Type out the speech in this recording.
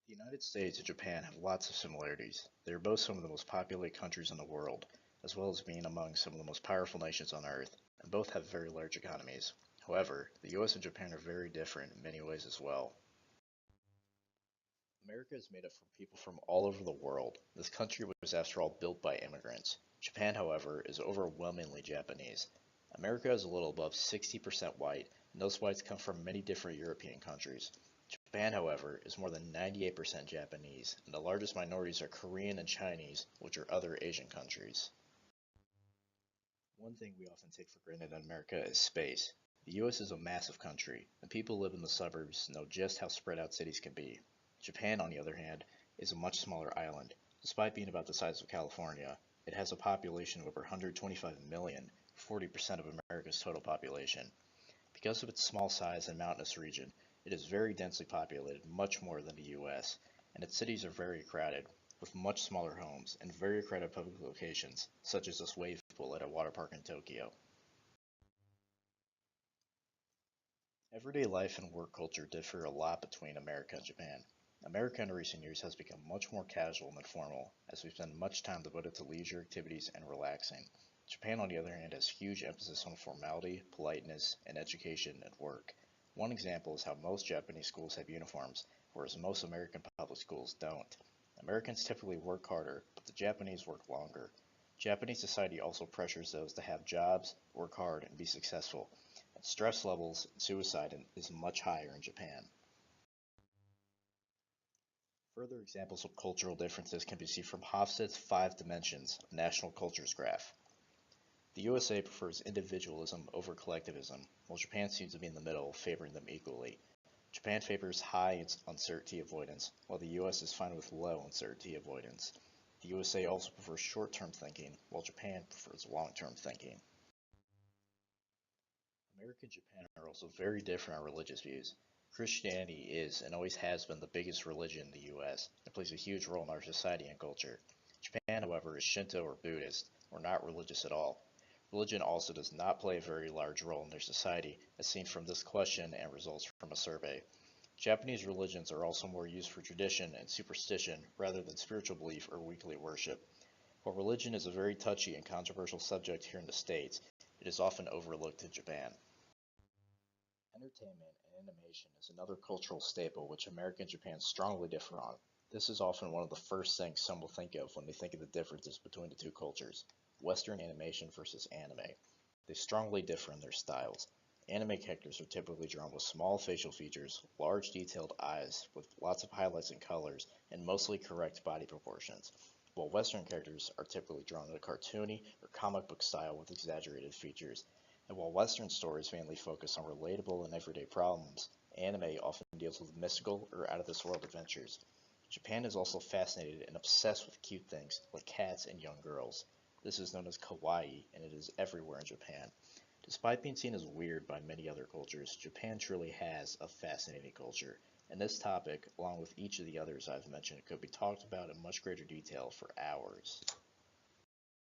The United States and Japan have lots of similarities. They are both some of the most populated countries in the world, as well as being among some of the most powerful nations on Earth, and both have very large economies. However, the US and Japan are very different in many ways as well. America is made up from people from all over the world. This country was, after all, built by immigrants. Japan, however, is overwhelmingly Japanese. America is a little above 60% white, and those whites come from many different European countries. Japan, however, is more than 98% Japanese, and the largest minorities are Korean and Chinese, which are other Asian countries. One thing we often take for granted in America is space. The US is a massive country, and people who live in the suburbs know just how spread out cities can be. Japan, on the other hand, is a much smaller island. Despite being about the size of California, it has a population of over 125 million, 40% of America's total population. Because of its small size and mountainous region, it is very densely populated, much more than the US, and its cities are very crowded, with much smaller homes and very crowded public locations, such as this wave pool at a water park in Tokyo. Everyday life and work culture differ a lot between America and Japan. America in recent years has become much more casual than formal, as we spend much time devoted to leisure activities and relaxing. Japan, on the other hand, has huge emphasis on formality, politeness, and education at work. One example is how most Japanese schools have uniforms, whereas most American public schools don't. Americans typically work harder, but the Japanese work longer. Japanese society also pressures those to have jobs, work hard, and be successful, and stress levels and suicide is much higher in Japan. Further examples of cultural differences can be seen from Hofstede's Five Dimensions National Cultures Graph. The USA prefers individualism over collectivism, while Japan seems to be in the middle, favoring them equally. Japan favors high uncertainty avoidance, while the US is fine with low uncertainty avoidance. The USA also prefers short-term thinking, while Japan prefers long-term thinking. America and Japan are also very different on religious views. Christianity is and always has been the biggest religion in the US and plays a huge role in our society and culture. Japan, however, is Shinto or Buddhist, or not religious at all. Religion also does not play a very large role in their society, as seen from this question and results from a survey. Japanese religions are also more used for tradition and superstition rather than spiritual belief or weekly worship. While religion is a very touchy and controversial subject here in the States, it is often overlooked in Japan. Entertainment and animation is another cultural staple which America and Japan strongly differ on. This is often one of the first things some will think of when they think of the differences between the two cultures. Western animation versus anime. They strongly differ in their styles. Anime characters are typically drawn with small facial features, large detailed eyes with lots of highlights and colors, and mostly correct body proportions, while Western characters are typically drawn in a cartoony or comic book style with exaggerated features. And while Western stories mainly focus on relatable and everyday problems, anime often deals with mystical or out of this world adventures. Japan is also fascinated and obsessed with cute things like cats and young girls. This is known as kawaii, and it is everywhere in Japan. Despite being seen as weird by many other cultures, Japan truly has a fascinating culture, and this topic, along with each of the others I've mentioned, could be talked about in much greater detail for hours.